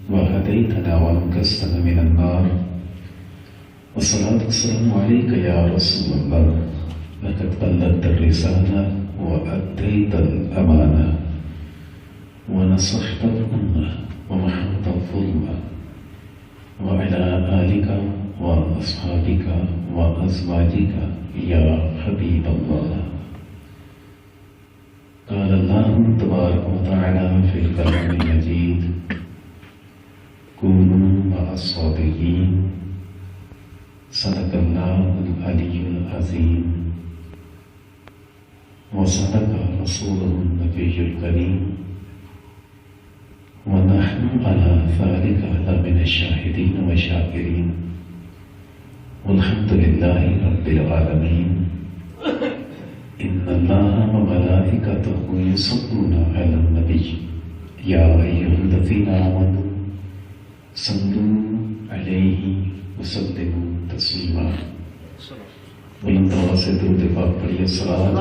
وهديتنا وأنقذتنا من النار والصلاة والسلام عليك يا رسول الله لقد بلغت الرسالة وأديت الأمانة ونصحت الأمة ومحوت الظلمة وعلى آلك وأصحابك وأزواجك يا حبيب الله. قال الله تبارك وتعالى في الكلام المجيد كونوا مع الصادقين صدق الله العلي العظيم وصدق رسوله النبي الكريم ونحن على ذلك لمن الشاهدين والشاكرين والحمد لله رب العالمين. إن الله وملائكته يصلون على النبي يا أيها الذين آمنوا صلوا عليه وسلموا تسليما. بلند آواز سے درود پاک پڑھیے.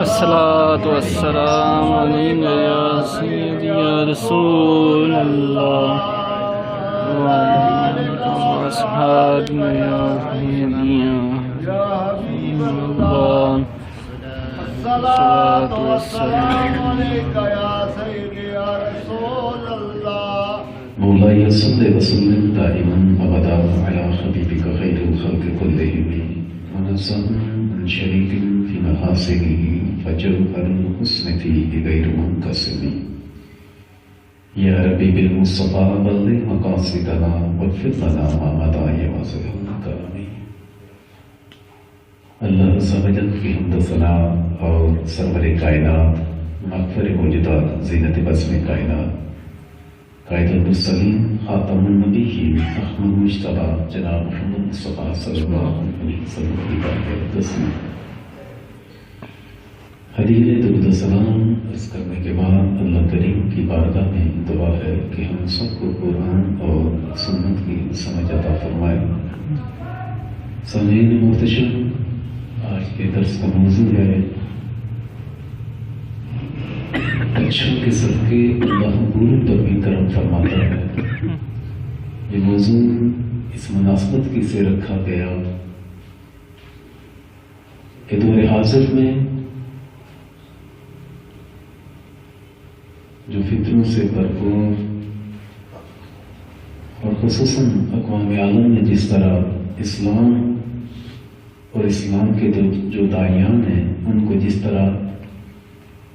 الصلاۃ والسلام علیک یا سیدی یا رسول اللہ وعلی اصحابہ یا حبیبی یا حبیب اللہ. الصلاۃ والسلام علیک یا سیدی یا رسول اللہ. مولاي صل وسلم دائما ابدا على حبيبك خير الخلق كلهم منزه من شريك في محاسنه فجوهر الحسن فيه غير منقسم. يا ربي بالمصطفى بلغ مقاصدنا واغفر لنا ما مضى يا واسع الكرم. اللہ عز و جل کی حمد و ثنا اور سرور کائنات مغفر موجودات زینت بزم کائنات قائد المرسلین خاتم النبیین احمد مجتبی جناب محمد مصطفیٰ صلی اللہ علیہ وسلم کی بارگاہ تسلیم. حدیث درود و سلام عرض کرنے کے بعد اللہ کریم کی بارگاہ میں دعا ہے کہ ہم سب کو قرآن اور سنت کی سمجھ عطا فرمائے. سامعین محتشم، آج کے درس کا موضوع ہے اچھوں کے صدقے اللہ بروں پر بھی کرم فرماتا ہے. یہ موضوع اس مناسبت کی سے رکھا گیا کہ دور حاضر میں جو فتنوں سے بھرپور اور خصوصاً اقوام عالم میں جس طرح اسلام اور اسلام کے جو داعیان ہیں ان کو جس طرح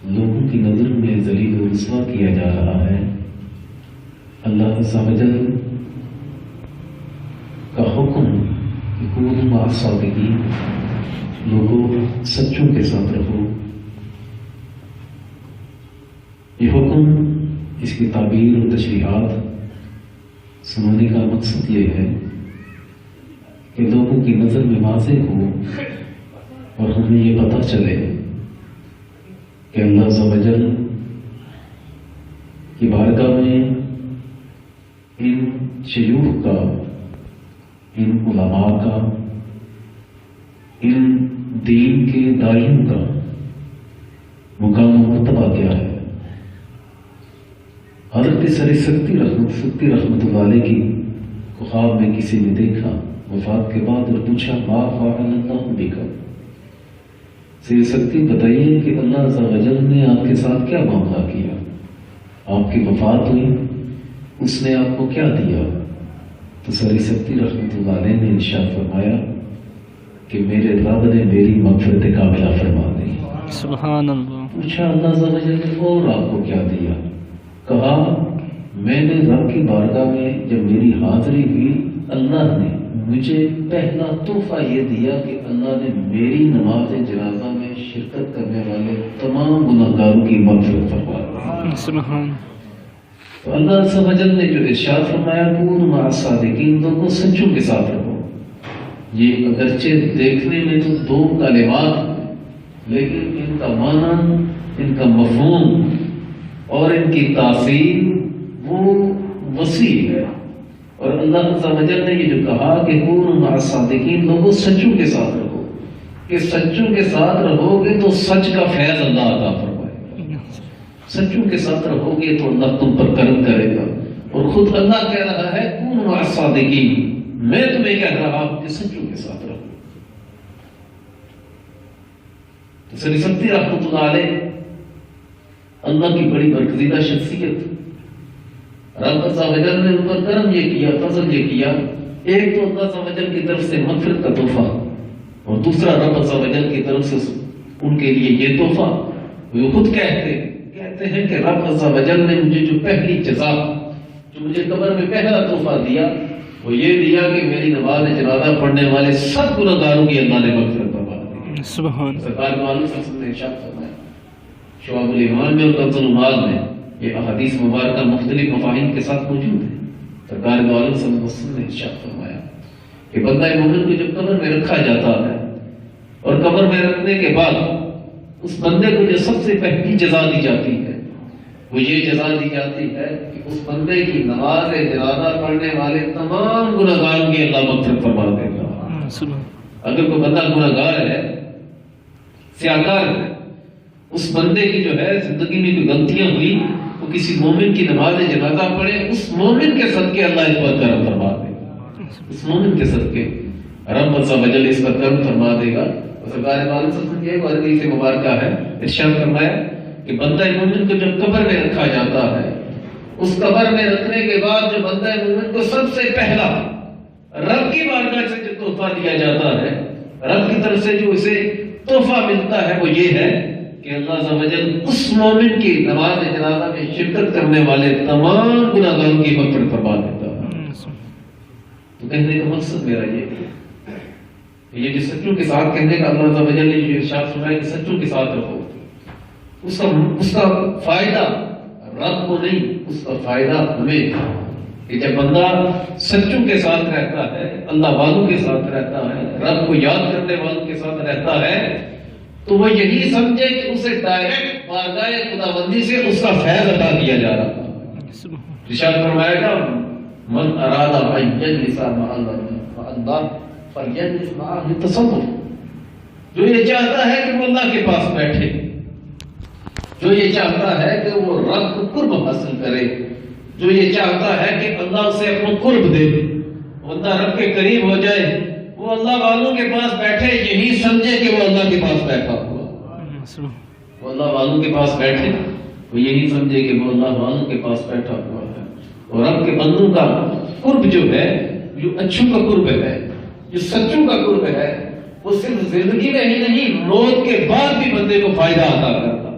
لوگوں کی نظر میں ذلیل و رسوا کیا جا رہا ہے، اللہ عز و جل کا حکم کہ کونوا مع الصادقین، لوگوں سچوں کے ساتھ رہو. یہ حکم، اس کی تعبیر اور تشریحات سنانے کا مقصد یہ ہے کہ لوگوں کی نظر میں واضح ہو اور ہمیں یہ پتہ چلے کہ اللہ عز و جل کی بارگاہ میں ان شیوخ کا، ان علماء کا، ان دین کے داعیوں کا مقام و مرتبہ کیا ہے. حضرت سر سکتی رحمت اللہ علیہ کی خواب میں کسی نے دیکھا وفات کے بعد اور پوچھا ما فعل اللہ بک. سر سکتی بتائیے کہ اللہ عز و جل نے آپ کے ساتھ کیا معاملہ کیا؟ آپ کی وفات ہوئی، اس نے آپ کو کیا دیا؟ تو سر سکتی رحمت اللہ علیہ نے ارشاد فرمایا کہ میرے رب نے میری مغفرت کاملہ فرما دی. سبحان اللہ. پوچھا اللہ عز و جل نے اور آپ کو کیا دیا؟ کہا میں نے رب کی بارگاہ میں جب میری حاضری ہوئی، اللہ نے مجھے پہلا تحفہ یہ دیا کہ اللہ نے میری نماز جنازہ میں شرکت کرنے والے تمام گناہگاروں کی مغفرت فرما دی. سبحان. تو اللہ عز و جل نے جو ارشاد فرمایا کونوا مع الصادقین، لوگوں سچوں کے ساتھ رہو، یہ اگرچہ دیکھنے میں تو دو کلمات لیکن ان کا معنی، ان کا مفہوم اور ان کی تاثیر وہ وسیع ہے. اور اللہ عز و جل نے یہ جو کہا کہ کونوا مع الصادقین، لوگوں سچوں کے ساتھ رہو، کہ سچوں کے ساتھ رہو گے تو سچ کا فیض اللہ عطا فرمائے گا. سچوں کے ساتھ رہو گے تو اللہ تم پر کرم کرے گا اور خود اللہ کہہ رہا ہے کونوا مع الصادقین، میں تمہیں کہہ رہا ہوں کہ سچوں کے ساتھ رہو۔ تو سری سکتی رحمۃ اللہ علیہ اللہ کی بڑی برگزیدہ شخصیت، رب عز و جل نے ان پر کرم یہ کیا، فضل یہ کیا، ایک تو اللہ عز و جل کی طرف سے مغفرت کا تحفہ، اور دوسرا رب عز و جل کی طرف سے ان کے لیے یہ تحفہ، وہ خود کہتے ہیں کہ رب عز و جل نے مجھے جو پہلی جزا، جو مجھے قبر میں پہلا تحفہ دیا، وہ یہ دیا کہ میری نماز جنازہ پڑھنے والے سب گناہگاروں کی اللہ نے مغفرت فرما دی۔ سبحان سرکار معلوم صلی اللہ علیہ وسلم نے ارشاد فرمایا شعب الایمان میں اور کنز المعاد میں، یہ احادیث مبارکہ مختلف مفاہیم کے ساتھ موجود ہیں۔ سرکار معلوم صلی اللہ علیہ وسلم نے ارشاد فرمایا کہ بندہ مومن کو جب قبر میں رکھا جاتا ہے اور قبر میں رکھنے کے بعد اس بندے کو جو سب سے پہلی جزا دی جاتی ہے وہ یہ جزا دی جاتی ہے کہ اس بندے کی نماز جنازہ پڑھنے والے تمام گناہگاروں کی اللہ مغفرت فرما دیتا ہے۔ اگر کوئی بندہ گناہگار ہے، سیاہکار ہے، اس بندے کی جو ہے زندگی میں کوئی غلطیاں ہوئی، وہ کسی مومن کی نماز جنازہ پڑھے، اس مومن کے صدقے اللہ اس پر کرم فرما دے گا، اس مومن کے صدقے رب عز و جل اس پر کرم فرما دے گا۔ سرکار عالم صلی اللہ علیہ وسلم کی ایک حدیث مبارکہ ہے، ارشاد فرمایا کہ بندہ مومن کو جب قبر میں رکھا جاتا ہے، اس قبر میں رکھنے کے بعد جو بندہ مومن کو سب سے پہلا رب کی بارگاہ سے جو تحفہ دیا جاتا ہے، رب کی طرف سے جو اسے تحفہ ملتا ہے، وہ یہ ہے کہ اللہ عز و جل اس مومن کی نماز جنازہ میں شرکت کرنے والے تمام گناہگاروں کی مغفرت فرما دیتا ہے۔ تو کہنے کا مقصد میرا یہ ہے، یہ جو سچوں کے ساتھ کہنے کا اللہ عز و جل نے جو ارشاد فرمایا کہ سچوں کے ساتھ رہو، اس کا فائدہ رب کو نہیں، اس کا فائدہ ہمیں، کہ جب بندہ سچوں کے ساتھ رہتا ہے، اللہ والوں کے ساتھ رہتا ہے، رب کو یاد کرنے والوں کے ساتھ رہتا ہے، تو وہ یہی سمجھے کہ اسے ڈائریکٹ بارگاہ خداوندی سے اس کا فیض عطا کیا جا رہا ہے۔ ارشاد فرمایا گا من اراد ان یجلس مع اللہ فلیجلس معه التصوف، جو یہ چاہتا ہے کہ وہ اللہ کے پاس بیٹھے، جو یہ چاہتا ہے کہ وہ رب کو قرب حاصل کرے، جو یہ چاہتا ہے کہ اللہ اسے اپنا قرب دے، بندہ رب کے قریب ہو جائے، وہ اللہ والوں کے پاس بیٹھے، یہی سمجھے کہ وہ اللہ کے پاس بیٹھا ہوا، وہ اللہ والوں کے پاس بیٹھے، وہ یہی سمجھے کہ وہ اللہ والوں کے پاس بیٹھا ہوا ہے۔ اور رب کے بندوں کا قرب جو ہے، جو اچھوں کا قرب ہے، جو سچوں کا قرب ہے، وہ صرف زندگی میں ہی نہیں، موت کے بعد بھی بندے کو فائدہ عطا کرتا۔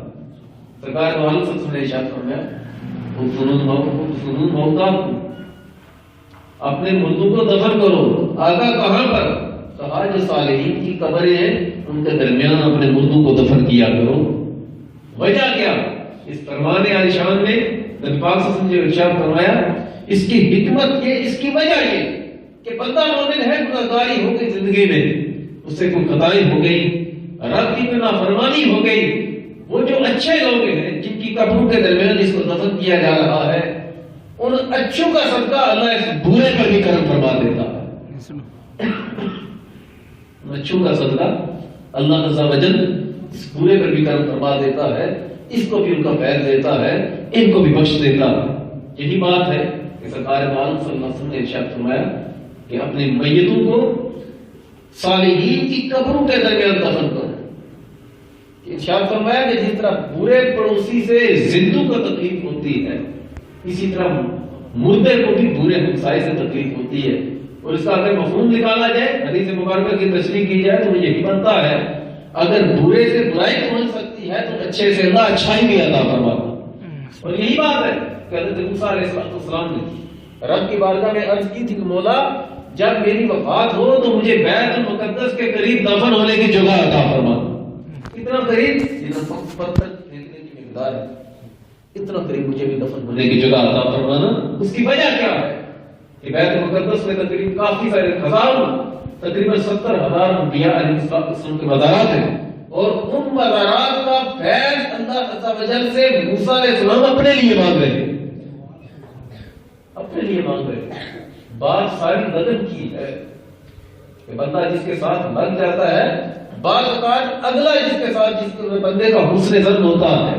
سرکار معلوم صلی اللہ علیہ وسلم نے ارشاد فرمایا سنون موتاکم، اپنے مردوں کو دفن کرو۔ آگا کہاں پر؟ کہا جو صالحین کی قبریں ہیں ان کے درمیان اپنے مردوں کو دفن کیا کرو۔ وجہ کیا؟ اس فرمان عالی شان میں نبی پاک صلی اللہ علیہ وسلم نے ارشاد فرمایا، اس کی حکمت یہ، اس کی وجہ یہ کہ بندہ مومن ہے، گناہگاری ہو گئی زندگی میں، اس سے کوئی خطائی ہو گئی، رب کی نافرمانی ہو گئی، وہ جو اچھے لوگ ہیں جن کی قبروں کے درمیان اس کو دفن کیا جا رہا ہے، ان اچھوں کا صدقہ اللہ اس برے پر بھی کرم فرما دیتا ہے۔ ان اچھوں کا صدقہ اللہ عز و جل اس برے پر بھی کرم فرما دیتا ہے، اس کو بھی ان کا فیض دیتا ہے، ان کو بھی بخش دیتا ہے۔ یہی بات ہے کہ سرکار عالم صلی اللہ علیہ وسلم نے ارشاد فرمایا کہ اپنے میتوں کو صالحین کی قبروں کے درمیان دفن کرو۔ ارشاد فرمایا کہ جس طرح برے پڑوسی سے زندوں کو تکلیف ہوتی ہے، اسی طرح مردے کو بھی برے ہمسائے سے تکلیف ہوتی ہے۔ اور اس کا اگر مفہوم نکالا جائے، حدیث مبارکہ کی تشریح کی جائے، تو یہی بنتا ہے اگر برے سے برائی پہنچ سکتی ہے تو اچھے سے اللہ اچھائی بھی عطا فرماتا۔ اور یہی بات ہے کہ حضرت موسیٰ علیہ السلام نے رب کی بارگاہ میں عرض کی تھی کہ مولا جب میری وفات ہو تو مجھے بیت المقدس کے قریب دفن ہونے کی جگہ عطا فرما۔ اتنا قریب پتھر پھینکنے کی مقدار ہے، اتنا قریب مجھے بھی دفن ہونے کی جگہ عطا فرمانا۔ اس کی وجہ کیا ہے کہ بیت المقدس میں تقریباً کافی سارے ہزاروں، تقریباً 70,000 انبیاء علیہ السلام کے مزارات ہیں، اور ان مزارات کا فیض اللہ عز و جل سے موسیٰ علیہ السلام اپنے لیے مانگ رہے ہیں، اپنے لیے مانگ رہے ہیں۔ بات ساری بدن کی ہے کہ بندہ جس کے ساتھ لگ جاتا ہے، بعض اوقات اگلا جس کے ساتھ جس کے بندے کا حسن ظن ہوتا ہے،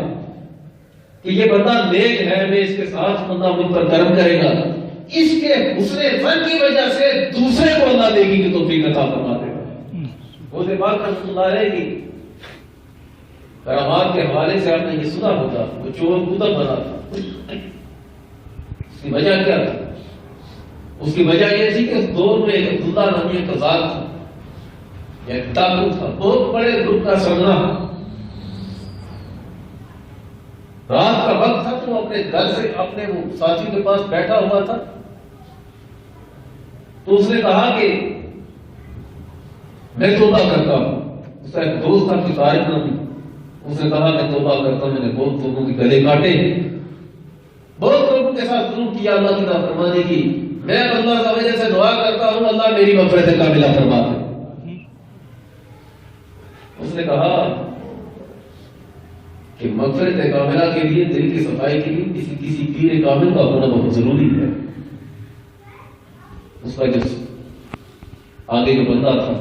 کہ یہ بندہ نیک ہے، میں اس کے ساتھ بندہ مجھ پر کرم کرے گا، اس کے حسن فن کی وجہ سے دوسرے کو اللہ دے گی کہ توفیق عطا فرما دے گا۔ وہ بات رحمۃ اللہ علیہ کی کرامات کے حوالے سے آپ نے یہ سنا ہوگا، وہ چور کتب بنا تھا، اس کی وجہ کیا تھی؟ اس کی وجہ یہ تھی کہ اس دور میں ایک عبداللہ نامی ایک قزاق تھا، ایک ڈاکو تھا، بہت بڑے گروپ کا سربراہ۔ رات کا وقت تھا تو اپنے گھر سے اپنے وہ ساتھی کے پاس بیٹھا ہوا تھا، تو اس نے کہا کہ میں توبہ کرتا ہوں۔ اس کا ایک دوست تھا کہ طارق نامی، اس نے کہا میں توبہ کرتا ہوں، میں نے بہت لوگوں کے گلے کاٹے، بہت لوگوں کے ساتھ ظلم کیا، اللہ کی نافرمانی کی، میں اللہ تعالی سے دعا کرتا ہوں اللہ میری مغفرت کاملہ فرما دے۔ اس نے کہا کہ مغفرت کاملہ کے لیے، دل کی صفائی کے لیے کسی پیر کامل کا ہونا بہت ضروری ہے۔ اس کا جو آگے جو بندہ تھا،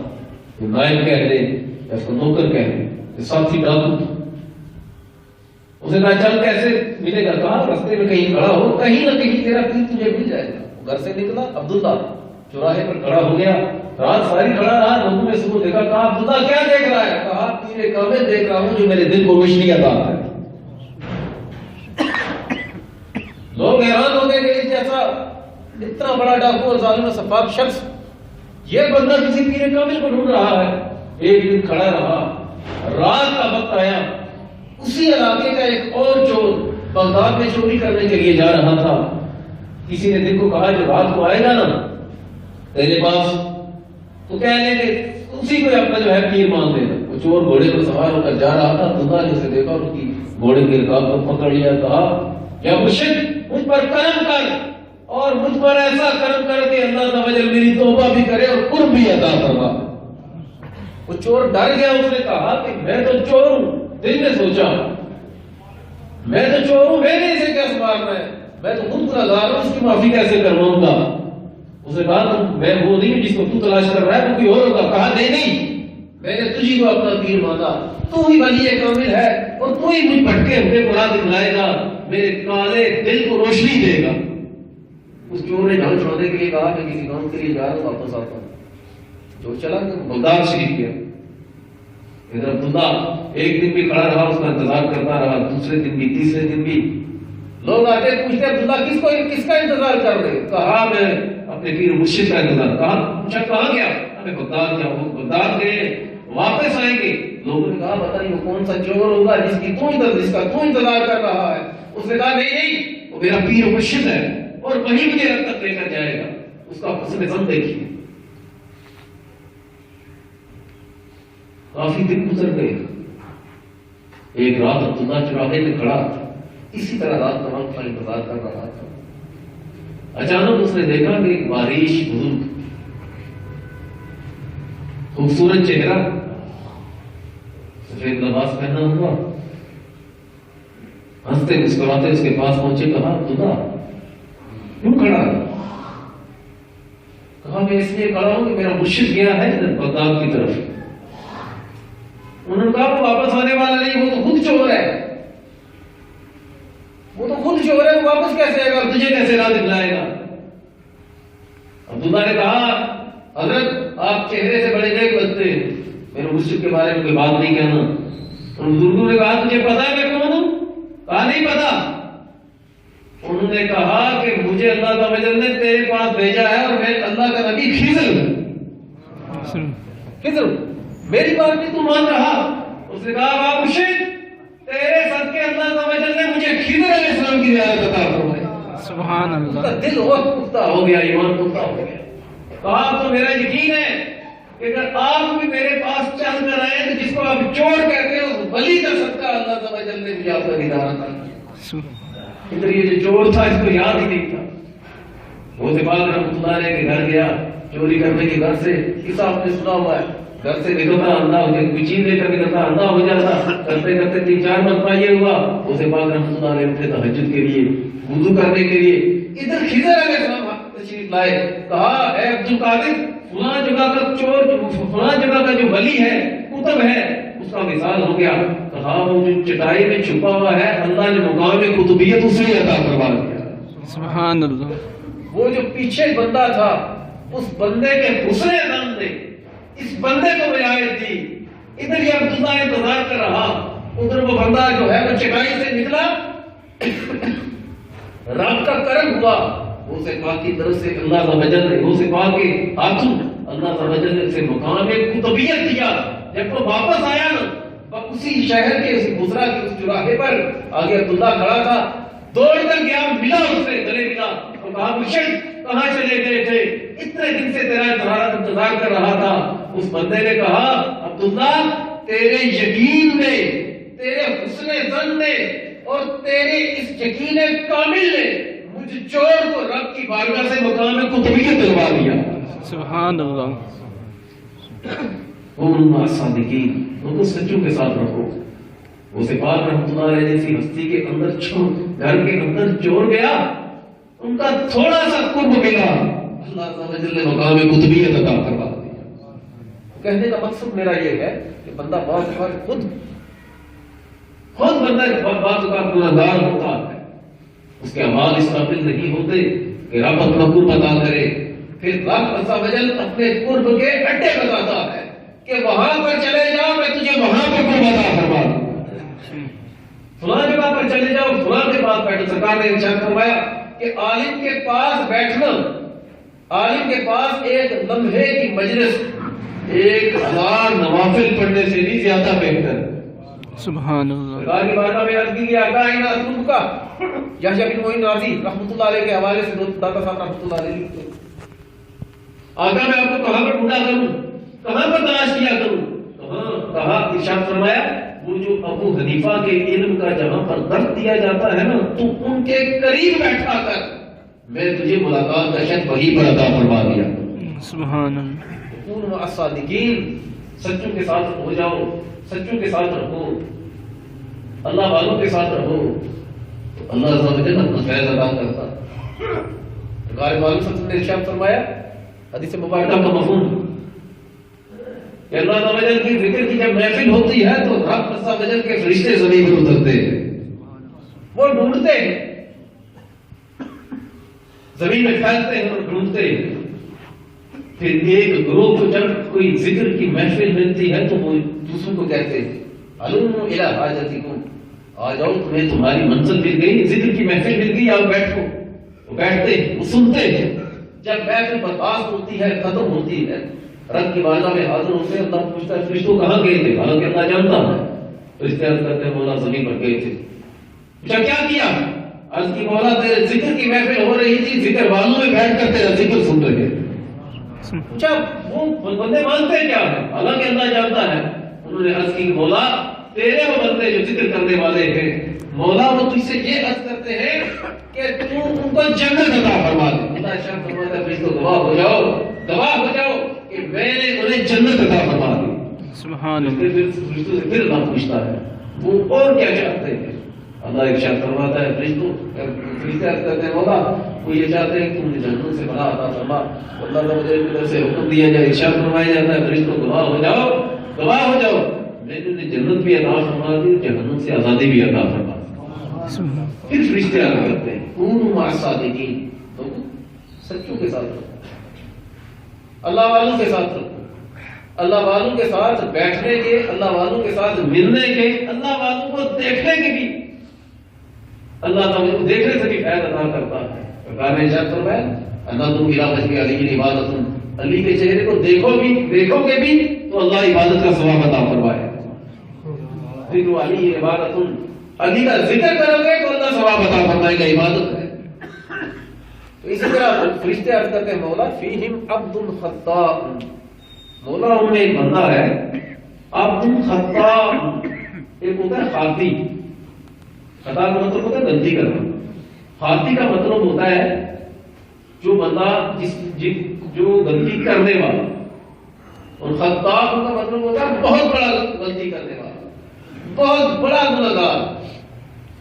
جو نائب کہہ رہے یا اس کو نوکر کہہ رہے، ساتھی ڈاکو تھا، اس نے کہا چل کیسے ملے گا؟ کہا رستے میں کہیں کھڑا ہو، کہیں نہ کہیں تیرا پیر تجھے مل جائے گا۔ گھر سے نکلا، عبداللہ چوراہے پر کھڑا ہو گیا، رات ساری کھڑا رہا، لوگوں نے صبح دیکھا، کہا عبداللہ کیا دیکھ رہا ہے؟ کہا پیر کامل دیکھ رہا ہوں جو میرے دل کو روشنی عطا ہے۔ لوگ حیران ہو گئے کہ اس جیسا اتنا بڑا ڈاکو اور ظالم و سفاک شخص، یہ بندہ کسی پیر کامل کو ڈھونڈ رہا ہے۔ ایک دن کھڑا رہا، رات کا وقت آیا، اسی علاقے کا ایک اور چور بغداد میں چوری کرنے کے لیے جا رہا تھا۔ کسی نے دل کو کہا جو رات کو آئے گا نا تیرے پاس تو کہنے کہ اسی کو اپنا جو ہے پیر مان دینا۔ وہ چور گھوڑے پر سوار ہو کر جا رہا تھا، خدا نے اسے دیکھا، اس کی گھوڑے کی رکاب کو پکڑ لیا، کہا یا مرشد مجھ پر کرم کر اور مجھ پر ایسا کرم کر کہ اللہ تعالی میری توبہ بھی کرے اور قرب بھی عطا فرما۔ وہ چور ڈر گیا، اس نے کہا کہ میں تو چور ہوں، دل میں سوچا میں تو چور ہوں، میں نے اسے کیا سنبھالنا ہے، میں تو خود گنہگار ہوں، اس کی معافی کیسے کرواؤں گا؟ اس نے کہا میں وہ نہیں جس کو تو تلاش کر رہا ہے، تو کوئی اور ہوگا۔ کہا نہیں، میں نے تجھی کو اپنا پیر مانا، تو ہی ولی کامل ہے اور تو ہی مجھ بھٹکے ہوئے کو راہ دکھلائے گا، میرے کالے دل کو روشنی دے گا۔ اس چور نے جان چھوڑنے کے لیے کہا میں کسی کام کے لیے جا رہا ہوں، واپس آتا ہوں۔ جو چلا بغداد شریف گیا۔ ادھر عبداللہ ایک دن بھی کھڑا رہا، اس کا انتظار کرتا رہا، دوسرے دن بھی، تیسرے دن بھی۔ لوگ آتے پوچھتے عبداللہ کس کا انتظار کر رہے؟ کہا میں اپنے پیر مرشد کا انتظار۔ کہا پوچھا کہاں گیا؟ ہمیں بغداد گیا۔ وہ بغداد گئے، واپس آئیں گے۔ لوگوں نے کہا پتہ نہیں وہ کون سا چور ہوگا جس کا تو انتظار کر رہا ہے۔ اس نے کہا نہیں وہ میرا پیر مرشد ہے اور وہی مجھے رب تک لے کر جائے گا۔ اس کا حسن ظن دیکھیے۔ کافی دن گزر گئے، ایک رات عبداللہ چوراہے میں کھڑا اسی طرح رات تمام کا انتظار کر رہا تھا۔ اچانک اس نے دیکھا کہ ایک باریش بزرگ، خوبصورت چہرہ، سفید لباس پہنا ہوا، ہنستے مسکراتے اس کے پاس پہنچے۔ کہا عبداللہ کیوں کھڑا ہے؟ کہا میں اس لیے کھڑا ہوں کہ میرا مرشد گیا ہے بغداد کی طرف۔ انہوں نے کہا وہ واپس آنے والا نہیں، وہ تو خود چور ہے، وہ واپس کیسے آئے گا، تجھے کیسے راہ دکھلائے گا؟ عبداللہ نے کہا حضرت آپ چہرے سے بڑے نیک لگتے ہیں، میرے مرشد کے بارے میں کوئی بات نہیں کہنا۔ ان بزرگوں نے کہا تجھے پتا ہے میں کون ہوں؟ کہا نہیں پتا۔ انہوں نے کہا کہ مجھے اللہ تعالی نے تیرے پاس بھیجا ہے اور میں اللہ کا نبی خضر میری بات بھی تو مان رہا۔ اس نے کہا بابا مرشد تیرے صدقے اللہ تعالی نے مجھے خضر علیہ السلام کی زیارت عطا فرمائی۔ سبحان اللہ۔ اس کا دل اور پختہ ہو گیا، ایمان پختہ ہو گیا۔ کہا تو میرا یقین ہے کہ اگر آپ بھی میرے پاس چل کر آئے تو جس کو آپ چور کہتے ہیں اس ولی کا صدقہ اللہ تعالی نے مجھے آپ کا دیدار عطا کیا۔ ادھر یہ جو چور تھا اس کو یاد ہی نہیں تھا۔ وہ پاک رحمۃ اللہ علیہ کے گھر گیا چوری کرنے کے، گھر سے قصہ آپ نے سنا ہوا ہے، گھر سے نکلتا اندھا ہو جاتا، کوئی چیز لے کر نکلتا اندھا ہو جاتا، کرتے کرتے 3-4 مرتبہ یہ ہوا۔ اسے پاک رحمۃ اللہ علیہ اٹھے تہجد کے لیے، وضو کرنے کے لیے، ادھر خضر علیہ السلام تشریف لائے۔ کہا اے عبد القادر فلاں جگہ کا چور، فلاں جگہ کا جو ولی ہے، کتب ہے، اس کا مثال ہو گیا۔ کہا وہ جو چٹائی میں چھپا ہوا ہے اللہ نے مقام قطبیت اسے عطا کروا دیا. سبحان اللہ. وہ جو پیچھے بندہ تھا اس بندے کے حسن زن نے اس بندے کو ولایت دی. ادھر یہ عبداللہ انتظار کر رہا, ادھر وہ بندہ جو ہے وہ چٹائی سے نکلا, رب کا کرم ہوا, وہ سے پاک کی طرف سے اللہ تعالی نے وہ سے پاک کے ہاتھوں اللہ تعالی نے اسے مقام قطبیت دیا. جب وہ واپس آیا نا اسی شہر کے اسی گزرا کے اس چوراہے پر آگے عبداللہ کھڑا تھا, دوڑ کر گیا, ملا اس سے, گلے ملا اور کہا مرشد کہاں چلے گئے تھے, اتنے دن سے تیرا انتظار کر رہا تھا. اس بندے نے کہا عبداللہ تیرے یقین نے, تیرے حسن ظن نے اور تیرے اس یقین کامل نے مجھ چور کو رب کی بارگاہ سے مقام قطبیت دلوا دیا. سبحان اللہ. وہ صادقین, وہ سچوں کے ساتھ رکھو. وہ صفات رحمۃ اللہ علیہ جیسی ہستی کے اندر گھر کے اندر چور گیا, ان کا تھوڑا سا قرب ملا, اللہ تعالی نے مقام قطبیت عطا کروا دیا. کہنے کا مقصد میرا یہ ہے کہ بندہ بعض بار خود بندہ بعض اوقات گناہگار ہوتا ہے, اس کے اعمال اس قابل نہیں ہوتے کہ رب اپنا قرب عطا کرے. پھر رب عز و جل اپنے قرب کے اڈے بتاتا ہے کہ وہاں پر چلے جاؤ, میں تجھے وہاں پر قرب عطا کروا دوں. فلاں جگہ پر چلے جاؤ, فلاں کے پاس بیٹھو. سرکار نے ارشاد فرمایا کہ عالم کے پاس بیٹھنا, عالم کے پاس ایک لمحے کی مجلس 1000 نوافل پڑھنے سے بھی زیادہ بہتر. سبحان اللہ. سرکار کی بارگاہ میں عرض کی آقا اینا اسلوب کا یحییٰ بن معین رازی رحمۃ اللہ علیہ کے حوالے سے داتا صاحب رحمۃ اللہ علیہ لکھتے, آقا میں آپ کو کہاں پر ڈھونڈا کروں, کہاں پر تلاش کیا کروں. کہا ارشاد فرمایا وہ جو ابو حنیفہ کے علم کا جہاں پر درس دیا جاتا ہے نا, تو ان کے قریب بیٹھا کر میں تجھے ملاقات کا شرف وہی پر عطا فرما دیا. سبحان اللہ. کون مع الصادقین, سچوں کے ساتھ ہو جاؤ, سچوں کے ساتھ رہو, اللہ والوں کے ساتھ رہو, تو اللہ عز و جل اپنا فیض عطا کرتا. سرکار معلوم صلی اللہ علیہ وسلم نے ارشاد فرمایا حدیث مبارکہ کا مفہوم کہ اللہ تعالی کی ذکر کی جب محفل ہوتی ہے تو رب عز و جل کے فرشتے زمین پر اترتے ہیں, وہ ڈھونڈتے ہیں, زمین میں پھیلتے ہیں اور ڈھونڈتے ہیں. پھر ایک گروہ کو جب کوئی ذکر کی محفل ملتی ہے تو وہ دوسروں کو کہتے ہیں علوم الی حاجتکم, آ جاؤ تمہیں تمہاری منزل مل گئی, ذکر کی محفل مل گئی, آؤ بیٹھو. وہ بیٹھتے ہیں, وہ سنتے ہیں. جب محفل برپاس ہوتی ہے, ختم ہوتی ہے, رب کی بارگاہ میں حاضر ہوتے ہیں, اللہ پوچھتا ہے فرشتوں کہاں گئے تھے, حالانکہ اللہ جانتا ہے. فرشتے عرض کرتے ہیں مولا زمین پر گئے تھے. پوچھا کیا کیا, عرض کی مولا تیرے ذکر کی محفل ہو رہی تھی, ذکر والوں میں بیٹھ کر تیرا ذکر سن رہے ہیں. پوچھا وہ بندے مانتے کیا ہے, حالانکہ اللہ جانتا ہے. انہوں نے عرض کی مولا تیرے وہ بندے جو ذکر کرنے والے ہیں, مولا وہ تجھ سے یہ عرض کرتے ہیں کہ تو ان کو جنت عطا فرما دے. اللہ ارشاد فرماتا ہے فرشتوں گواہ ہو جاؤ, گواہ ہو جاؤ کہ میں نے انہیں جنت عطا فرما دی. سبحان اللہ. فرشتوں سے پھر اللہ پوچھتا ہے وہ اور کیا چاہتے ہیں. اللہ ارشاد فرماتا ہے فرشتوں فرشتے عرض کرتے ہیں مولا وہ یہ چاہتے ہیں کہ انہیں جنت سے بڑا عطا فرما. اللہ تعالی کی طرف سے حکم دیا جائے, ارشاد فرمایا جاتا ہے فرشتوں گواہ ہو جاؤ, گواہ ہو جاؤ میں نے انہیں جنت بھی عطا فرما دی, جہنم سے آزادی بھی عطا فرما دی. پھر فرشتے عرض کرتے ہیں کونوا مع الصادقین, تو سچوں کے ساتھ رہو, اللہ والوں کے ساتھ رہو, اللہ والوں کے ساتھ بیٹھنے کے, اللہ والوں کے ساتھ ملنے کے, اللہ والوں کو دیکھنے کے بھی اللہ تعالیٰ کو دیکھنے سے بھی فائدہ عطا کرتا ہے. سرکار نے ارشاد فرمایا اللہ تم الی وجہ علی عبادت, علی کے چہرے کو دیکھو گے بھی تو اللہ عبادت کا ثواب عطا فرمائے. ذکر علی عبادت, علی کا ذکر کرو گے تو اللہ ثواب عطا فرمائے گا, عبادت ہے. تو اسی طرح فرشتے عرض کرتے ہیں مولا فیہم عبد خطاء, مولا ان میں ایک بندہ ہے عبد خطاء, ایک ہوتا ہے خاطی. خطا کا مطلب ہوتا ہے غلطی کرنا, خاطی کا مطلب ہوتا ہے جو بندہ جو غلطی کرنے والا, اور خطاء کا مطلب ہوتا ہے بہت بڑا غلطی کرنے والا, بہت بڑا گنہگار.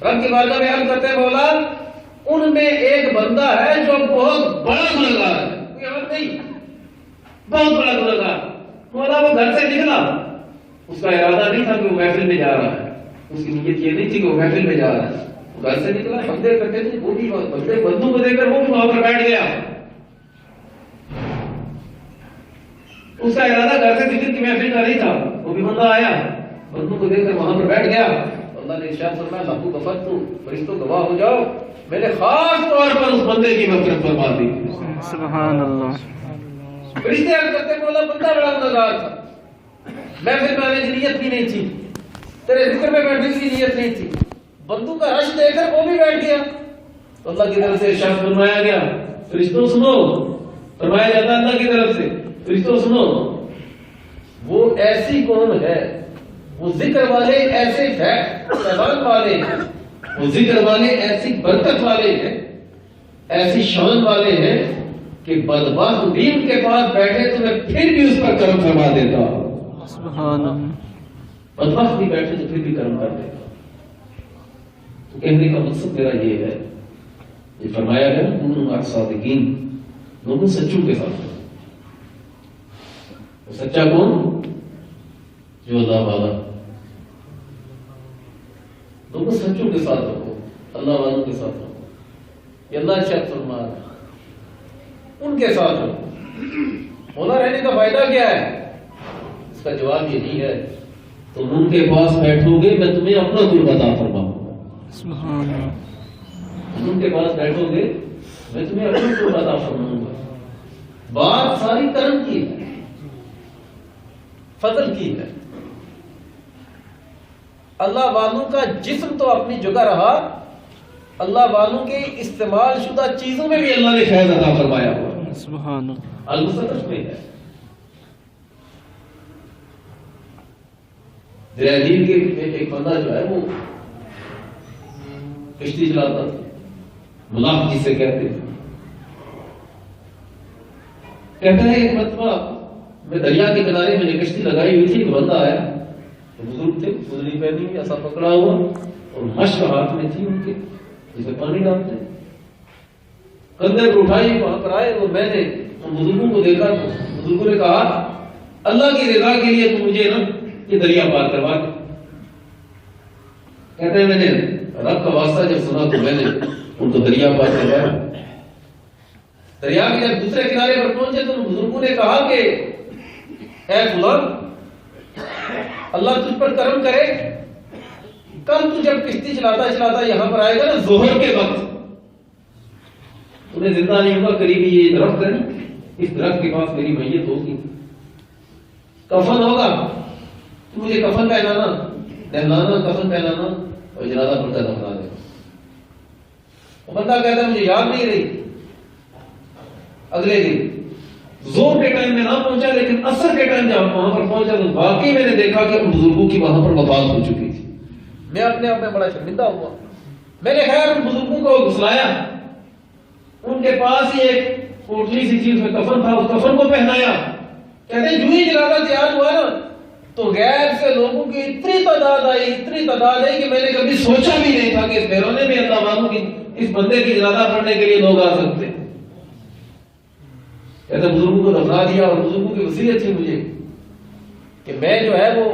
رب کی بارگاہ میں عرض کرتے ہیں مولا ان میں ایک بندہ ہے جو بہت بڑا گنہگار ہے, کوئی اور نہیں, بہت بڑا گنہگار. مولا وہ گھر سے نکلا, اس کا ارادہ نہیں تھا کہ وہ محفل میں جا رہا ہے, اس کی نیت یہ نہیں تھی کہ وہ محفل میں جا رہا ہے، وہ گھر سے نکلا، بندے کرتے تھے، وہ بھی بندے بندوں کو دے کر وہ بھی وہاں پر بیٹھ گیا. اس کا ارادہ گھر سے ذکر کی محفل کا نہیں تھا، وہ بھی بندہ آیا بندوں کو دے کر وہاں پر بیٹھ گیا. اللہ نے ارشاد فرمایا لہو غفرت، فرشتوں گواہ ہو جاؤ میں نے خاص طور پر اس بندے کی مغفرت فرما دی. سبحان اللہ. فرشتے عرض کرتے ہیں مولا بندہ بڑا گنہگار تھا، محفل میں آنے کی نیت بھی نہیں تھی، تیرے ذکر میں بیٹھنے کی نیت نہیں تھی، بندوں کا رش دے کر وہ بھی بیٹھ گیا. تو اللہ کی طرف سے ارشاد فرمایا گیا فرشتوں سنو، فرمایا جاتا ہے اللہ کی طرف سے فرشتوں سنو، وہ ایسی قوم ہے، وہ ذکر والے ایسے فیضان والے ہیں، وہ ذکر والے ایسی برکت والے ہیں، ایسی شان والے ہیں کہ بدبخت بھی ان کے پاس بیٹھے تو میں پھر بھی اس پر کرم فرما دیتا ہوں. سبحان اللہ. بدبخت بھی بیٹھے تو پھر بھی کرم کر دیتا ہوں. تو کہنے کا مقصد میرا یہ ہے، یہ فرمایا گیا کونوا مع الصادقین، لوگوں سچوں کے ساتھ. سچا کون؟ جو اللہ والا. لوگوں سچوں کے ساتھ رہو، اللہ والوں کے ساتھ رہو. یہ اللہ ارشاد فرما رہا ہے ان کے ساتھ رہو. ہونا رہنے کا فائدہ کیا ہے؟ اس کا جواب یہی ہے تم ان کے پاس بیٹھو گے میں تمہیں اپنا قرب عطا فرماؤں گا. سبحان اللہ. تم ان کے پاس بیٹھو گے میں تمہیں اپنا قرب عطا فرماؤں گا. بات ساری کرم کی ہے، فضل کی ہے. اللہ والوں کا جسم تو اپنی جگہ رہا، اللہ والوں کے استعمال شدہ چیزوں میں بھی اللہ نے فیض عطا فرمایا ہوا. سبحان اللہ. المصنف میں ہے دریادیل کے ایک بندہ جو ہے وہ کشتی چلاتا تھا، ملاق جسے کہتے تھے. کہتا ہے ایک مرتبہ میں دریا کے کنارے میں نے کشتی لگائی ہوئی تھی، ایک بندہ آیا، بزرگ تھے، گزری پہنی ہوئی، ایسا پکڑا ہوا اور مشق ہاتھ میں تھی ان کے جسے پانی ڈالتے. کندھے پر اٹھائی وہاں پر آئے اور میں نے ان بزرگوں کو دیکھا تو بزرگوں نے کہا اللہ کی رضا کے لیے تو مجھے نا یہ دریا پار کروا دے. کہتے ہیں میں نے رب کا واسطہ جب سنا تو میں نے ان کو دریا پار کروایا. دریا کے جب دوسرے کنارے پر پہنچے تو ان بزرگوں نے کہا کہ اے فلان اللہ تجھ پر کرم کرے، کل تو جب کشتی چلاتا چلاتا یہاں پر آئے گا نا ظہر کے وقت، تمہیں زندہ نہیں ہوگا، قریبی یہ درخت ہے نا، اس درخت کے پاس میری میت ہوگی، کفن ہوگا، تو مجھے کفن پہنانا، نہلانا، کفن پہنانا اور جنازہ پڑتا دفنا دینا. وہ بندہ کہتا ہے مجھے یاد نہیں رہی. اگلے دن زور کے ٹائم میں نہ پہنچا، لیکن اثر کے ٹائم جب وہاں پر پہنچا تو واقعی میں نے دیکھا کہ ان بزرگوں کی وہاں پر وفات ہو چکی تھی. میں اپنے آپ میں بڑا شرمندہ ہوا. میں نے خیر ان بزرگوں کو گھسلایا، ان کے پاس ہی ایک کوٹلی سی چیز میں کفن تھا، اس کفن کو پہنایا. کہتے ہیں جو ہی جنازہ تیار ہوا نا تو غیر سے لوگوں کی اتنی تعداد آئی کہ میں نے کبھی سوچا بھی نہیں تھا کہ اس بہرونے میں اللہ والوں کی اس بندے کی جنازہ پڑھنے کے لیے لوگ آ سکتے. کہتے بزرگوں کو دفنا دیا اور بزرگوں کی وصیت تھی مجھے کہ میں جو ہے وہ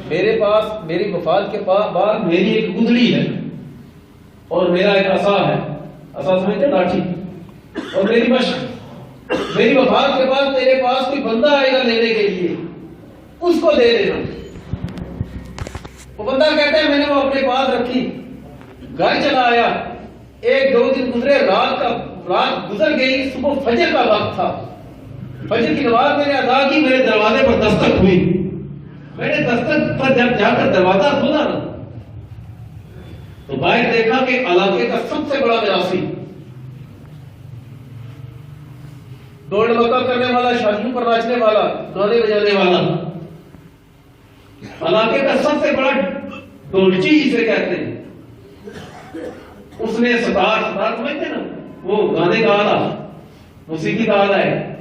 میرے پاس میری وفات کے بعد میری ایک گدڑی ہے اور میرا ایک عصا ہے، عصا سمجھتے لاٹھی، اور میری مشق، میری وفات کے بعد تیرے پاس کوئی بندہ آئے گا لینے کے لیے، اس کو دے دینا. وہ بندہ کہتا ہے میں نے وہ اپنے پاس رکھی، گھر چلا آیا. ایک دو دن گزرے، رات گزر گئی، صبح فجر کا وقت تھا. فجر کی نماز میں نے ادا کی، میرے دروازے پر دستک ہوئی. میں نے دستک پر جب جا کر دروازہ کھولا نا تو باہر دیکھا کہ علاقے کا سب سے بڑا میراثی، دوڑ مکہ کرنے والا، شادیوں پر ناچنے والا، گانے بجانے والا، علاقے کا سب سے بڑا ڈولچی جسے کہتے ہیں، اس نے ستار سمجھتے نا وہ گانے کا آلہ، موسیقی کا آلہ ہے،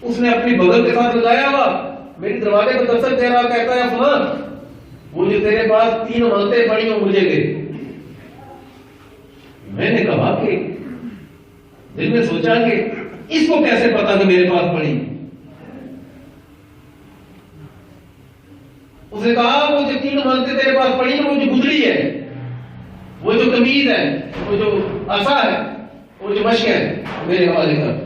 اس نے اپنی بغل کے ساتھ لگایا ہوا. میری دروازے کو دستک دے رہا، کہتا ہے فلان وہ جو تیرے پاس 3 امانتیں پڑی ہوں مجھے دے. میں نے کہا کہ دل میں سوچا کہ اس کو کیسے پتا کہ میرے پاس پڑی. اس نے کہا وہ جو 3 مانتے تیرے پاس پڑی نا، وہ جو گدڑی ہے، وہ جو قمیض ہے، وہ جو عصا ہے، وہ جو مشق ہے، میرے حوالے کر۔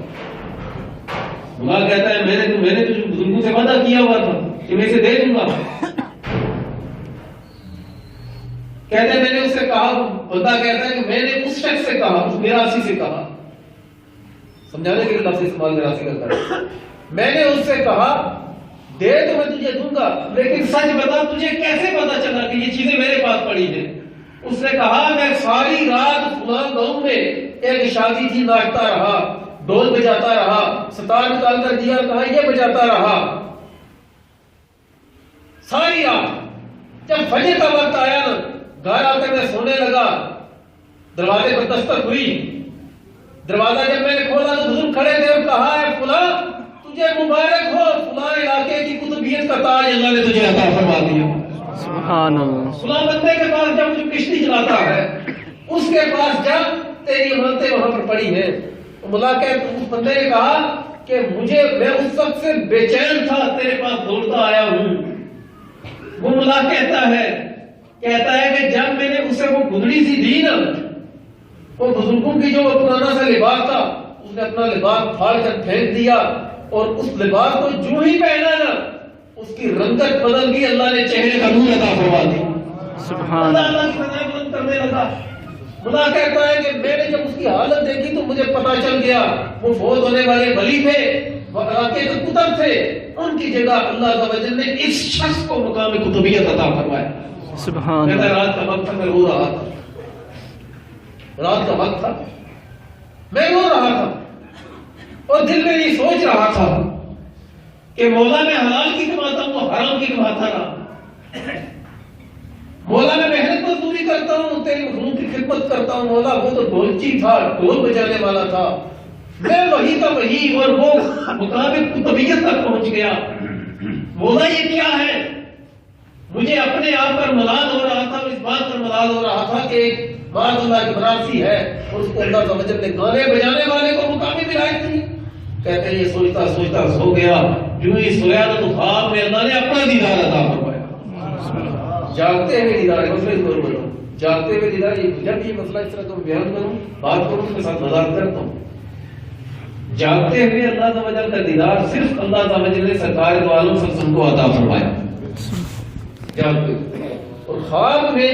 اللہ کہتا ہے میں نے تجھے بزرگوں سے وعدہ کیا ہوا تھا کہ میں اسے دے دوں گا۔ کہتے ہیں میں نے اس سے کہا، بندہ کہتا ہے کہ میں نے اس شخص سے کہا، اس میراثی سے کہا، سمجھانے کے لیے لفظ استعمال میراثی کرتا ہے، میں نے اس سے کہا دے تو میں تجھے دوں گا، لیکن سچ بتا تجھے کیسے پتا چلا کہ یہ چیزیں میرے پاس پڑی ہیں؟ اس نے کہا میں ساری رات فلاں گاؤں میں ایک شادی تھی، ناچتا رہا، ڈول بجاتا رہا، ستار نکال کر دیا، کہا یہ بجاتا رہا ساری رات۔ جب فجر کا وقت آیا نا، گھر آ کر میں سونے لگا، دروازے پر دستک ہوئی، دروازہ جب میں نے کھولا تو بزرگ کھڑے تھے اور کہا ہے فلاں تجھے مبارک ہو، فلاں علاقے کی قطبیت کا تاج اللہ نے تجھے عطا فرما دیا۔ سبحان اللہ۔ فلاں بندے کے پاس جب جو کشتی چلاتا ہے اس کے پاس جب تیری امانتیں وہاں پر پڑی ہیں۔ ملا کہ اس بندے نے کہا کہ میں اس وقت سے بے چین تھا، تیرے پاس دوڑتا آیا ہوں۔ وہ ملا کہتا ہے کہ جب میں نے اسے وہ گدڑی سی دی نا، وہ بزرگوں کی جو پرانا سا لباس تھا، اس نے اپنا لباس پھاڑ کر پھینک دیا، اور اس لباس کو جو ہی پہنا نا اس کی رنگت بدل گئی، اللہ نے چہرے کا نور عطا فرما دیا۔ سبحان اللہ کی فضائل بلند کرنے لگا۔ خدا کہتا ہے کہ میں نے جب اس کی حالت دیکھی تو مجھے پتا چل گیا وہ فوت ہونے والے ولی تھے، وہ علاقے کے قطب تھے، ان کی جگہ اللہ عز و جل نے اس شخص کو مقام قطبیت عطا فرمایا۔ سبحان اللہ۔ رات کا وقت تھا، میں رو رہا تھا، رات کا وقت تھا، میں رو رہا تھا اور دل میں یہ سوچ رہا تھا کہ مولا میں حلال کی کماتا ہوں، وہ حرام کی کماتا رہا۔ مولا میں محنت مزدوری کرتا ہوں، تیری مخلوق کی خدمت کرتا ہوں۔ مولا وہ تو ڈھولچی تھا، ڈھول بجانے والا تھا، میں وہی کا وہی، اور وہ مطابق طبیعت تک پہنچ گیا۔ مولا یہ کیا ہے؟ مجھے اپنے آپ پر ملال ہو رہا تھا، اس بات پر ملال ہو رہا تھا کہ ایک بعض اللہ کی براسی ہے اور اس کو اللہ کا وجل نے گانے بجانے والے کو مقامی ولایت دی۔ کہتے ہیں یہ سوچتا سوچتا سو گیا، جو ہی سویا تو خواب میں اللہ نے اپنا دیدار عطا فرمایا۔ جاگتے ہوئے دیدار، مسئلہ اس طور بولوں، جاگتے ہوئے دیدار، جب یہ مسئلہ اس طرح کا بیان کروں، بات کروں اس کے ساتھ مذاق کرتا ہوں۔ جاگتے ہوئے اللہ تعالی کا دیدار صرف اللہ تعالی نے سرکار دو عالم صلی اللہ علیہ وسلم کو عطا فرمایا۔ جاگتے اور خواب میں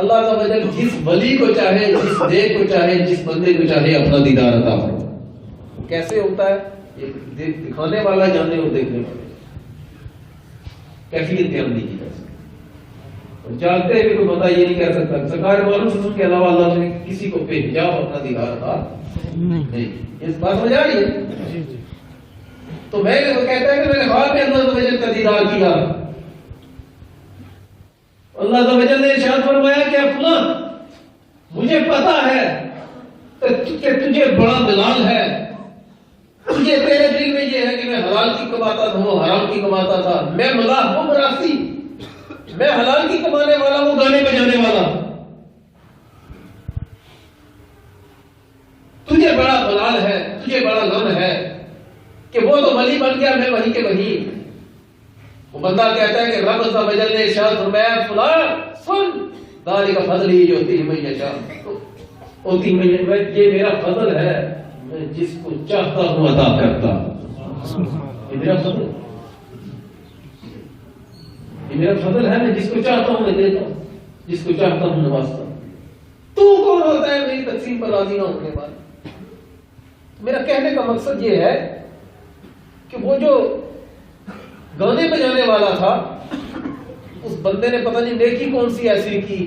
اللہ تعالی جس ولی کو چاہے، جس نیک کو چاہے، جس بندے کو چاہے اپنا دیدار عطا فرمایا۔ کیسے ہوتا ہے؟ یہ دکھانے والا جاننے اور دیکھنے والا، کیفیت دھیان نہیں کی جا سکتی۔ جاگتے ہوئے کوئی بندہ یہ نہیں کہہ سکتا سرکار معلوم سنوں کے علاوہ اللہ نے کسی کو بھیجا اپنا دیدار عطا نہیں۔ اس بات سمجھ آ رہی ہے؟ تو میں نے وہ کہتا ہے کہ میں نے خواب میں اللہ تعالی کا دیدار کیا، اللہ تعالی نے ارشاد فرمایا کہ فلاں مجھے پتا ہے کہ تجھے بڑا ملال ہے، تجھے تیرے دل میں یہ ہے کہ میں حلال کی کماتا تھا، وہ حرام کی کماتا تھا، میں ملاح وہ مراسی، میں حلال کی کمانے والا، وہ گانے بجانے والا، تجھے بڑا ملال ہے، تجھے بڑا غم ہے کہ وہ تو ولی بن گیا، میں وہی کے وہی۔ وہ بندہ کہتا ہے کہ رب عز و جل نے ارشاد فرمایا فلاں سن ذالک فضلی یؤتیہ من یشاء، یہ میرا فضل ہے، میں جس کو چاہتا ہوں عطا کرتا ہوں۔ یہ میرا فضل، یہ میرا فضل ہے، میں جس کو چاہتا ہوں میں دیتا ہوں، جس کو چاہتا ہوں نوازتا ہوں۔ تو کون ہوتا ہے میری تقسیم پر راضی نہ ہونے والا؟ میرا کہنے کا مقصد یہ ہے کہ وہ جو گانے بجانے والا تھا، اس بندے نے پتہ نہیں نیکی کون سی ایسی کی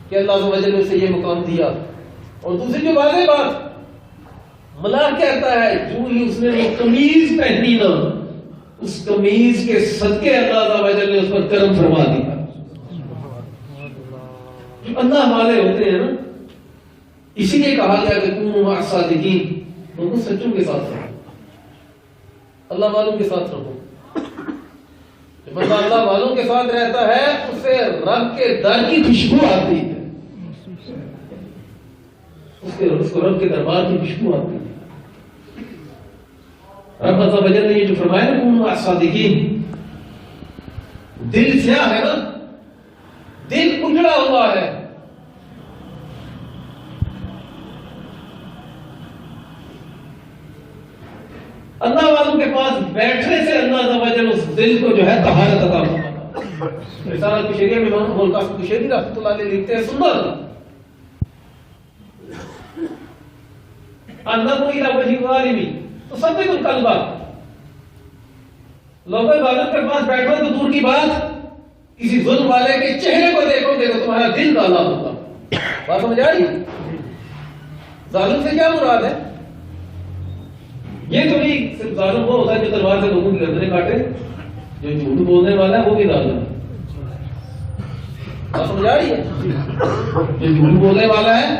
کہ اللہ عز و جل نے اسے یہ مقام دیا۔ اور دوسری جو واضح بات، ملاح کہتا ہے جو ہی اس نے وہ قمیض پہنی نا، اس قمیض کے صدقے اللہ عز و جل نے اس پر کرم فرما دیا۔ جو اللہ والے ہوتے ہیں نا، اسی لیے کہا گیا کہ کونوا مع الصادقین، تم سچوں کے ساتھ رہو، اللہ والوں کے ساتھ رہو۔ جب بندہ اللہ والوں کے ساتھ رہتا ہے اسے رب کے در کی خوشبو آتی ہے، اس کو رب کے دربار کی خوشبو آتی ہے۔ رب عز و جل نے یہ جو فرمایا نا کونوا مع الصادقین، دل سیاہ ہے نا، دل اجڑا ہوا ہے. اللہ والوں کے پاس بیٹھنے سے اللہ عز و جل اس دل کو جو ہے طہارت عطا فرماتا ہے. رسالۃ کشیریہ میں امام ابو القاسم کشیری رحمۃ اللہ علیہ لکھتے ہیں سنت النظر الی وجه الظالم تصدق القلب. لوگوں عبادت کے پاس بیٹھو تو دور کی بات، کسی ظلم والے کے چہرے کو دیکھو گے تو تمہارا دل کالا ہوگا. بات سمجھ آ رہی ہے؟ ظالم سے کیا مراد ہے؟ یہ تو نہیں صرف ظالم وہ ہوتا ہے جو تلوار سے لوگوں کی گردنیں کاٹے، جو جھوٹ بولنے والا ہے وہ بھی ظالم ہے. بات سمجھ آ رہی ہے؟ جو جھوٹ بولنے والا ہے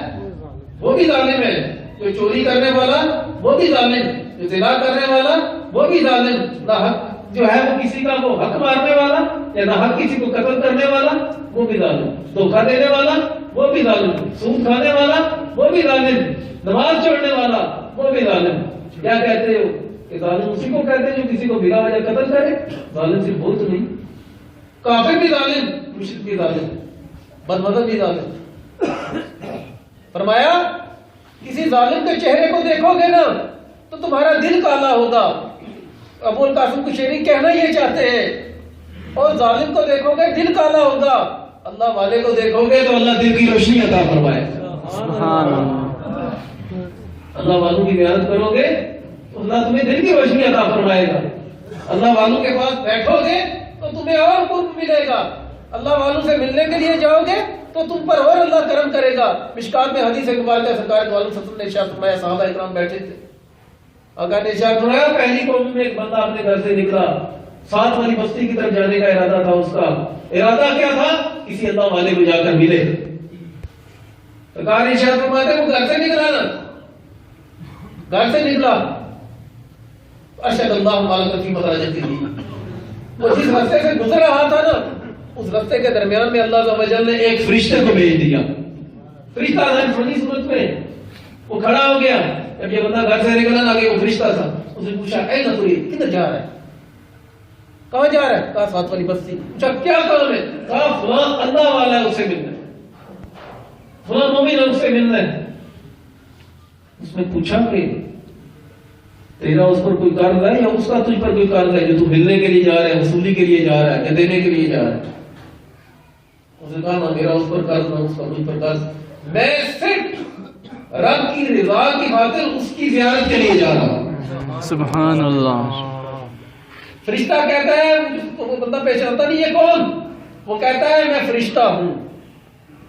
وہ بھی ظالم ہے، جو چوری کرنے والا وہ بھی ظالم، جو زنا کرنے والا وہ بھی ظالم، نہ حق جو ہے وہ کسی کا وہ حق مارنے والا یا نہ حق کسی کو قتل کرنے والا وہ بھی ظالم، دھوکہ دینے والا وہ بھی ظالم، سود کھانے والا وہ بھی ظالم، نماز چھوڑنے والا وہ بھی ظالم. کیا کہتے ہو کہ ظالم اسی کو کہتے ہیں جو کسی کو بلا وجہ قتل کرے؟ ظالم صرف وہ تو نہیں، کافر بھی ظالم، مشرک بھی ظالم، بدمذہب بھی ظالم. فرمایا کسی ظالم کے چہرے کو دیکھو گے نا تو تمہارا دل کالا ہوگا. ابو القاسم کشیری کہنا یہ چاہتے ہیں، اور ظالم کو دیکھو گے دل کالا ہوگا، اللہ والے کو دیکھو گے تو اللہ دل کی روشنی عطا فرمائے. سبحان اللہ. اللہ والوں کی زیارت کرو گے تو اللہ تمہیں دل کی روشنی عطا فرمائے گا. اللہ والوں کے پاس بیٹھو گے تو تمہیں اور قرب ملے گا. اللہ والوں سے ملنے کے لیے جاؤ گے تو تم پر اور اللہ کرم کرے گا. مشکات میں حدیث مبارکہ سرکار دو عالم صلی اللہ علیہ وسلم نے ارشاد فرمایا، صحابہ اکرام بیٹھے تھے، آقا نے ارشاد فرمایا پہلی قوم میں ایک بندہ اپنے گھر سے نکلا، 7 والی بستی کی طرف جانے کا ارادہ تھا. اس کا ارادہ کیا تھا؟ کسی اللہ والے کو جا کر ملے. سرکار نے ارشاد فرمایا وہ گھر سے نکلا نا، گھر سے نکلا، ارشد اللہ مالک فی مدرجتہ، وہ جس راستے سے گزر رہا تھا نا اس راستے کے درمیان میں اللہ عز و جل نے ایک فرشتے کو بھیج دیا. فرشتہ تھا انسانی صورت میں، وہ کھڑا ہو گیا. جب یہ بندہ گھر سے نکلا نا، آگے وہ فرشتہ تھا، اس نے پوچھا اے نصری کدھر جا رہا ہے؟ کہاں جا رہا ہے؟ کہا 7 والی بستی. پوچھا کیا کام ہے؟ کہا فلاں اللہ والا ہے، اس سے ملنا ہے، فلاں مومن ہے، اس سے ملنا ہے. اس نے پوچھا کہ تیرا اس پر کوئی قرض ہے یا اس کا تجھ پر کوئی قرض ہے جو تو ملنے کے لیے جا رہا ہے، وصولی کے لیے جا رہا ہے یا دینے کے لیے جا رہا ہے؟ اس نے کہا نہ میرا اس پر قرض نہ اس کا مجھ پر قرض، میں صرف رب کی رضا کی خاطر اس کی زیارت کے لیے جا رہا ہوں. سبحان اللہ. فرشتہ کہتا ہے، وہ بندہ پہچانتا نہیں ہے کون، وہ کہتا ہے میں فرشتہ ہوں.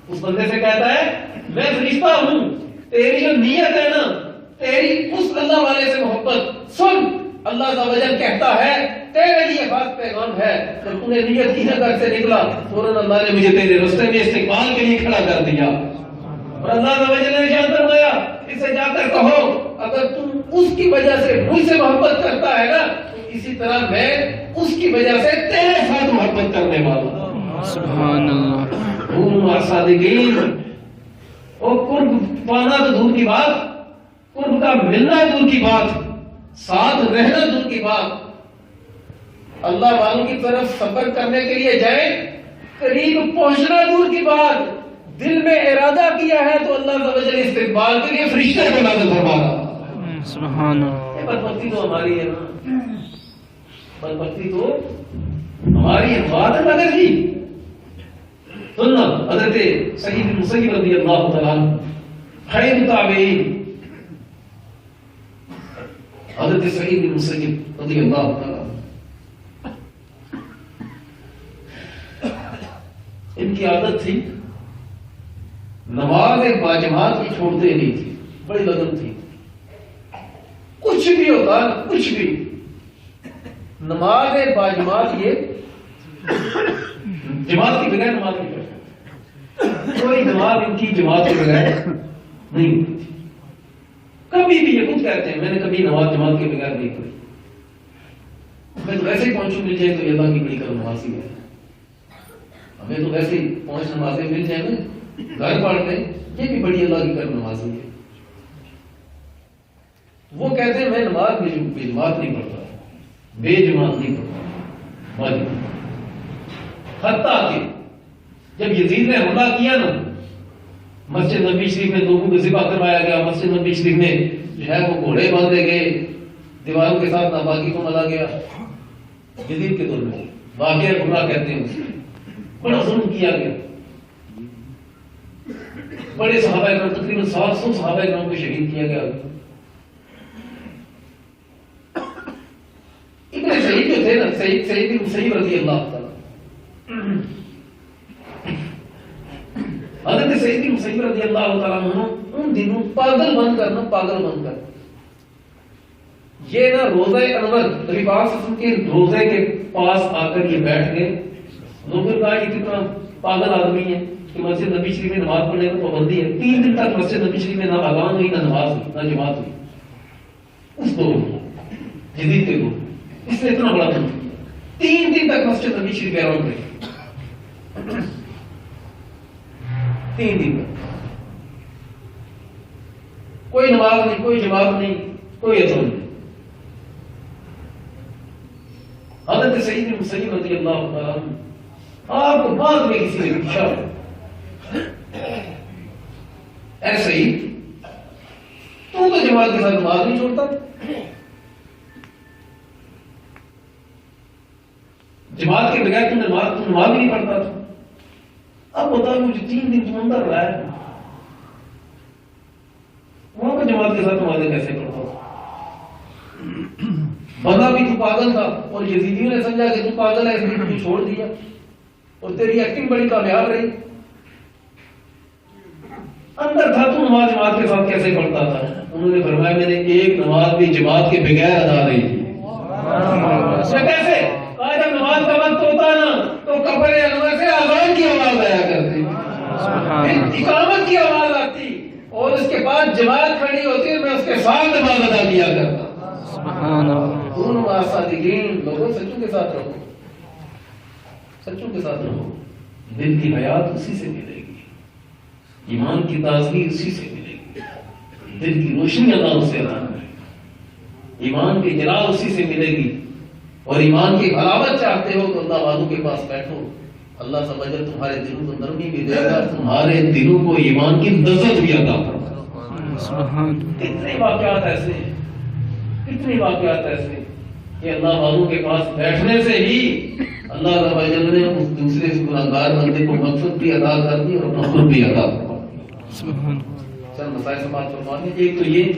اس بندے سے کہتا ہے میں فرشتہ ہوں، تیری جو نیت ہے نا، تیری اس اللہ والے سے محبت سن. اللہ عز و جل کہتا ہے تیرے لیے خاص پیغام ہے، جب تو نے نیت کی ہے گھر سے نکلا فوراً اللہ نے مجھے تیرے راستے میں استقبال کے لیے کھڑا کر دیا. اور اللہ عز و جل نے ارشاد فرمایا اس سے جا کر کہو اگر تم اس کی وجہ سے مجھ سے محبت کرتا ہے نا تو اسی طرح میں اس کی وجہ سے تیرے ساتھ محبت کرنے والا ہوں. سبحان اللہ. کونوا صادقین. اور قرب پانا تو دور کی بات، قرب کا ملنا دور کی بات، ساتھ رہنا دور کی بات. اللہ والوں کی طرف سفر کرنے کے لیے جائیں، قریب پہنچنا دور کی بات، دل میں ارادہ کیا ہے تو اللہ عز و جل استقبال کے لیے فرشتے کو نازل فرما رہا. سبحان اللہ. یہ بدبختی تو ہماری ہے نا، بدبختی تو ہماری ہے. بات ہے مگر جی سننا حضرت سعید بن مسیب رضی اللہ تعالیٰ عنہ خیر تابعین، حضرت سعید بن مسیب رضی اللہ تعالیٰ عنہ، ان کی عادت تھی نماز باجماعت کی چھوڑتے نہیں تھی، بڑی لگن تھی. کچھ بھی ہوتا کچھ بھی نماز باجماعت، یہ جماعت کے بغیر نماز نہیں پڑھتے، کوئی نماز ان کی جماعت کے بغیر نہیں ہوتی تھی. کبھی بھی یہ خود کہتے ہیں میں نے کبھی نماز جماعت کے بغیر نہیں پڑھی، میں تو ویسے ہی پہنچوں مل جائے تو یہ اللہ کی بڑی کرم نمازی ہے. ہمیں تو ویسے ہی 5 نمازیں مل جائیں نا گھر پڑھ لیں، یہ بھی بڑی اللہ کی کرم نمازی ہے. وہ کہتے ہیں میں نماز بے جماعت نہیں پڑھتا، بے جماعت نہیں پڑھتا، واجب. حتیٰ کہ جب یزید نے حملہ کیا نا، مسجد نبی شریف میں لوگوں کو ذبح کروایا گیا، مسجد نبی شریف میں جو ہے وہ گھوڑے باندھے گئے، دیواروں کے ساتھ ناپاکی کو ملا گیا، یزید کے دور میں واقعہ گمراہ کہتے ہیں اسے، بڑا ظلم کیا گیا، بڑے صحابہ کرام تقریباً 700 صحابہ کرام کو شہید کیا گیا۔ اتنے شہید جو تھے نا، سعید بن مسیب رضی اللہ تعالیٰ، حضرت سعید بن مسیب رضی اللہ تعالیٰ عنہ ان دنوں پاگل بن کر یہ نا روزہ انور نبی پاک صلی اللہ علیہ وسلم کے روزے کے پاس آ کر یہ بیٹھ گئے۔ لوگوں نے کہا یہ کتنا پاگل آدمی ہے کہ مسجد نبی شریف میں نماز پڑھنے کی پابندی ہے۔ 3 دن تک مسجد نبی شریف میں نہ اذان ہوئی، نہ نماز ہوئی، نہ جماعت ہوئی۔ اس دور جدید کے دور اس نے اتنا بڑا دن 3 دن تک مسجد نبی شریف ویران رہی، 3 دن تک کوئی نماز نہیں، کوئی جماعت نہیں، کوئی اذان نہیں۔ حضرت سعید بن مسیب رضی اللہ عنہ آپ کو بعد میں کسی نے پوچھا، اے سعید تو جماعت کے ساتھ نماز نہیں چھوڑتا، جماعت کے بغیر تم نماز بھی نہیں پڑھتا تھا، اب بتا مجھے 3 دن تم اندر رہا ہے، وہاں پر جماعت کے ساتھ نمازیں کیسے پڑھتا تھا؟ بندہ بھی تو پاگل تھا، اور یزیدیوں نے سمجھا کہ تو پاگل ہے، اس لیے تو چھوڑ دیا، اور تیری ایکٹنگ بڑی کامیاب رہی، اندر تھا تو نماز جماعت کے ساتھ کیسے پڑھتا تھا؟ انہوں نے فرمایا میں نے ایک نماز بھی جماعت کے بغیر ادا نہیں کی۔ کیسے؟ کہا جب نماز کا وقت ہوتا نا تو قبر انور سے اذان کی آواز آیا کرتی، اقامت کی آواز آتی، اور اس کے بعد جماعت کھڑی ہوتی، میں اس کے ساتھ نماز ادا کیا کرتا۔ سبحان اللہ۔ دونوں صادقین لوگوں سچوں کے ساتھ رہو، سچوں کے ساتھ رہو، دل کی حیات اسی سے ملے گی، ایمان کی تازگی اسی سے ملے گی، دل کی روشنی اللہ سے عطا کرے، ایمان کی جلال اسی سے ملے گی، اور ایمان کی حلاوت چاہتے ہو تو اللہ والوں کے پاس بیٹھو، اللہ سب اجر تمہارے دلوں کو نرمی بھی دے گا، تمہارے دلوں کو ایمان کی لذت بھی عطا فرمائے۔ سبحان کتنے واقعات ایسے ہیں، کتنے واقعات ایسے کہ اللہ والوں کے پاس بیٹھنے سے ہی اللہ رب العزت نے اس دوسرے گناہگار بندے کو مغفرت بھی عطا کر دی اور رحمت بھی عطا فرما دی۔ سبحان چند مسائل سماعت فرمانے، ایک تو یہ